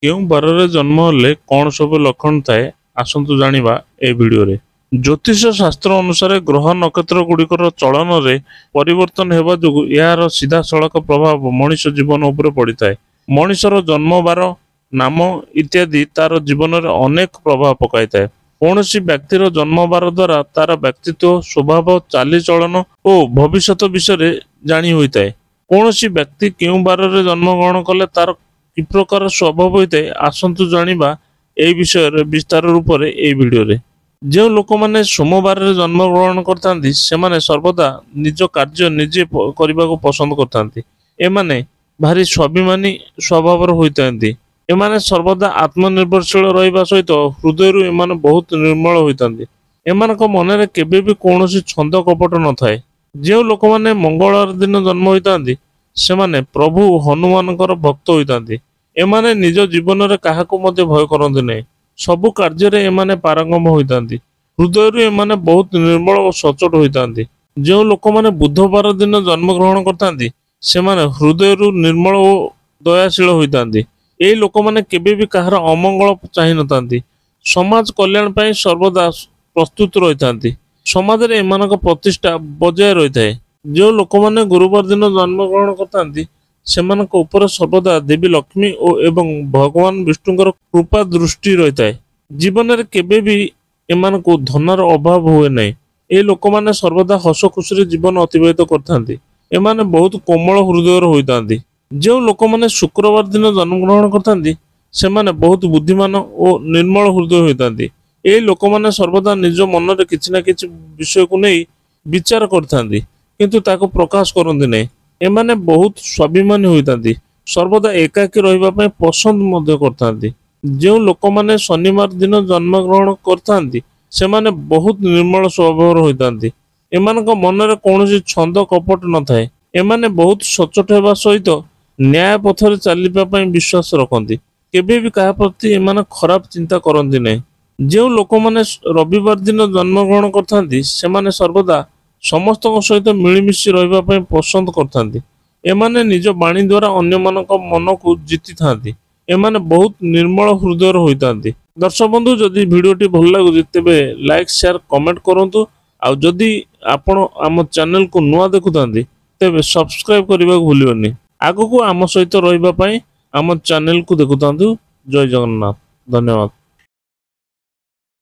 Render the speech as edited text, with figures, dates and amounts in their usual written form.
କେଉଁ ବାରରେ ଜନ୍ମ ହେଲେ କ'ଣ ସବୁ ଲକ୍ଷଣ ଥାଏ ଆସନ୍ତୁ ଜାଣିବା ଏ ଭିଡିଓରେ। ଜ୍ୟୋତିଷ ଶାସ୍ତ୍ର ଅନୁସାରେ ଗ୍ରହ ନକ୍ଷତ୍ର ଗୁଡ଼ିକର ଚଳନରେ ପରିବର୍ତ୍ତନ ହେବା ଯୋଗୁଁ ଏହାର ସିଧାସଳଖ ପ୍ରଭାବ ମଣିଷ ଜୀବନ ଉପରେ ପଡ଼ିଥାଏ। ମଣିଷର ଜନ୍ମ ବାର, ନାମ ଇତ୍ୟାଦି ତାର ଜୀବନରେ ଅନେକ ପ୍ରଭାବ ପକାଇଥାଏ। କୌଣସି ବ୍ୟକ୍ତିର ଜନ୍ମ ବାର ଦ୍ୱାରା ତାର ବ୍ୟକ୍ତିତ୍ୱ, ସ୍ୱଭାବ, ଚାଲିଚଳନ ଓ ଭବିଷ୍ୟତ ବିଷୟରେ ଜାଣି ହୋଇଥାଏ। କୌଣସି ବ୍ୟକ୍ତି କେଉଁ ବାରରେ ଜନ୍ମଗ୍ରହଣ କଲେ ତାର କି ପ୍ରକାର ସ୍ୱଭାବ ହୋଇଥାଏ ଆସନ୍ତୁ ଜାଣିବା ଏହି ବିଷୟରେ ବିସ୍ତାର ରୂପରେ ଏହି ଭିଡିଓରେ। ଯେଉଁ ଲୋକମାନେ ସୋମବାରରେ ଜନ୍ମଗ୍ରହଣ କରିଥାନ୍ତି ସେମାନେ ସର୍ବଦା ନିଜ କାର୍ଯ୍ୟ ନିଜେ କରିବାକୁ ପସନ୍ଦ କରିଥାନ୍ତି। ଏମାନେ ଭାରି ସ୍ୱାଭିମାନୀ ସ୍ୱଭାବର ହୋଇଥାନ୍ତି। ଏମାନେ ସର୍ବଦା ଆତ୍ମନିର୍ଭରଶୀଳ ରହିବା ସହିତ ହୃଦୟରୁ ଏମାନେ ବହୁତ ନିର୍ମଳ ହୋଇଥାନ୍ତି। ଏମାନଙ୍କ ମନରେ କେବେ ବି କୌଣସି ଛନ୍ଦ କପଟ ନଥାଏ। ଯେଉଁ ଲୋକମାନେ ମଙ୍ଗଳବାର ଦିନ ଜନ୍ମ ହୋଇଥାନ୍ତି ସେମାନେ ପ୍ରଭୁ ହନୁମାନଙ୍କର ଭକ୍ତ ହୋଇଥାନ୍ତି। ଏମାନେ ନିଜ ଜୀବନରେ କାହାକୁ ମଧ୍ୟ ଭୟ କରନ୍ତି ନାହିଁ। ସବୁ କାର୍ଯ୍ୟରେ ଏମାନେ ପାରଙ୍ଗମ ହୋଇଥାନ୍ତି। ହୃଦୟରୁ ଏମାନେ ବହୁତ ନିର୍ମଳ ଓ ସଚ୍ଚୋଟ ହୋଇଥାନ୍ତି। ଯେଉଁ ଲୋକମାନେ ବୁଧବାର ଦିନ ଜନ୍ମଗ୍ରହଣ କରିଥାନ୍ତି ସେମାନେ ହୃଦୟରୁ ନିର୍ମଳ ଓ ଦୟାଶୀଳ ହୋଇଥାନ୍ତି। ଏହି ଲୋକମାନେ କେବେ ବି କାହାର ଅମଙ୍ଗଳ ଚାହିଁନଥାନ୍ତି। ସମାଜ କଲ୍ୟାଣ ପାଇଁ ସର୍ବଦା ପ୍ରସ୍ତୁତ ରହିଥାନ୍ତି। ସମାଜରେ ଏମାନଙ୍କ ପ୍ରତିଷ୍ଠା ବଜାୟ ରହିଥାଏ। ଯେଉଁ ଲୋକମାନେ ଗୁରୁବାର ଦିନ ଜନ୍ମଗ୍ରହଣ କରିଥାନ୍ତି ସେମାନଙ୍କ ଉପରେ ସର୍ବଦା ଦେବୀ ଲକ୍ଷ୍ମୀ ଓ ଏବଂ ଭଗବାନ ବିଷ୍ଣୁଙ୍କର କୃପା ଦୃଷ୍ଟି ରହିଥାଏ। ଜୀବନରେ କେବେ ବି ଏମାନଙ୍କୁ ଧନର ଅଭାବ ହୁଏ ନାହିଁ। ଏହି ଲୋକମାନେ ସର୍ବଦା ହସ ଖୁସିରେ ଜୀବନ ଅତିବାହିତ କରିଥାନ୍ତି। ଏମାନେ ବହୁତ କୋମଳ ହୃଦୟର ହୋଇଥାନ୍ତି। ଯେଉଁ ଲୋକମାନେ ଶୁକ୍ରବାର ଦିନ ଜନ୍ମଗ୍ରହଣ କରିଥାନ୍ତି ସେମାନେ ବହୁତ ବୁଦ୍ଧିମାନ ଓ ନିର୍ମଳ ହୃଦୟ ହୋଇଥାନ୍ତି। ଏହି ଲୋକମାନେ ସର୍ବଦା ନିଜ ମନରେ କିଛି ନା କିଛି ବିଷୟକୁ ନେଇ ବିଚାର କରିଥାନ୍ତି କିନ୍ତୁ ତାକୁ ପ୍ରକାଶ କରନ୍ତି ନାହିଁ। ଏମାନେ ବହୁତ ସ୍ୱାଭିମାନୀ ହୋଇଥାନ୍ତି। ସର୍ବଦା ଏକାକୀ ରହିବା ପାଇଁ ପସନ୍ଦ ମଧ୍ୟ କରିଥାନ୍ତି। ଯେଉଁ ଲୋକମାନେ ଶନିବାର ଦିନ ଜନ୍ମଗ୍ରହଣ କରିଥାନ୍ତି ସେମାନେ ବହୁତ ନିର୍ମଳ ସ୍ୱଭାବର ହୋଇଥାନ୍ତି। ଏମାନଙ୍କ ମନରେ କୌଣସି ଛନ୍ଦ କପଟ ନଥାଏ। ଏମାନେ ବହୁତ ସଚ୍ଚୋଟ ହେବା ସହିତ ନ୍ୟାୟ ପଥରେ ଚାଲିବା ପାଇଁ ବିଶ୍ୱାସ ରଖନ୍ତି। କେବେ ବି କାହା ପ୍ରତି ଏମାନେ ଖରାପ ଚିନ୍ତା କରନ୍ତି ନାହିଁ। ଯେଉଁ ଲୋକମାନେ ରବିବାର ଦିନ ଜନ୍ମଗ୍ରହଣ କରିଥାନ୍ତି ସେମାନେ ସର୍ବଦା ସମସ୍ତଙ୍କ ସହିତ ମିଳିମିଶି ରହିବା ପାଇଁ ପସନ୍ଦ କରିଥାନ୍ତି। ଏମାନେ ନିଜ ବାଣୀ ଦ୍ୱାରା ଅନ୍ୟମାନଙ୍କ ମନକୁ ଜିତିଥାନ୍ତି। ଏମାନେ ବହୁତ ନିର୍ମଳ ହୃଦୟର ହୋଇଥାନ୍ତି। ଦର୍ଶକ ବନ୍ଧୁ, ଯଦି ଭିଡ଼ିଓଟି ଭଲ ଲାଗୁଛି ତେବେ ଲାଇକ୍, ସେୟାର, କମେଣ୍ଟ କରନ୍ତୁ। ଆଉ ଯଦି ଆପଣ ଆମ ଚ୍ୟାନେଲକୁ ନୂଆ ଦେଖୁଥାନ୍ତି ତେବେ ସବସ୍କ୍ରାଇବ କରିବାକୁ ଭୁଲିବେନି। ଆଗକୁ ଆମ ସହିତ ରହିବା ପାଇଁ ଆମ ଚ୍ୟାନେଲକୁ ଦେଖୁଥାନ୍ତୁ। ଜୟ ଜଗନ୍ନାଥ। ଧନ୍ୟବାଦ।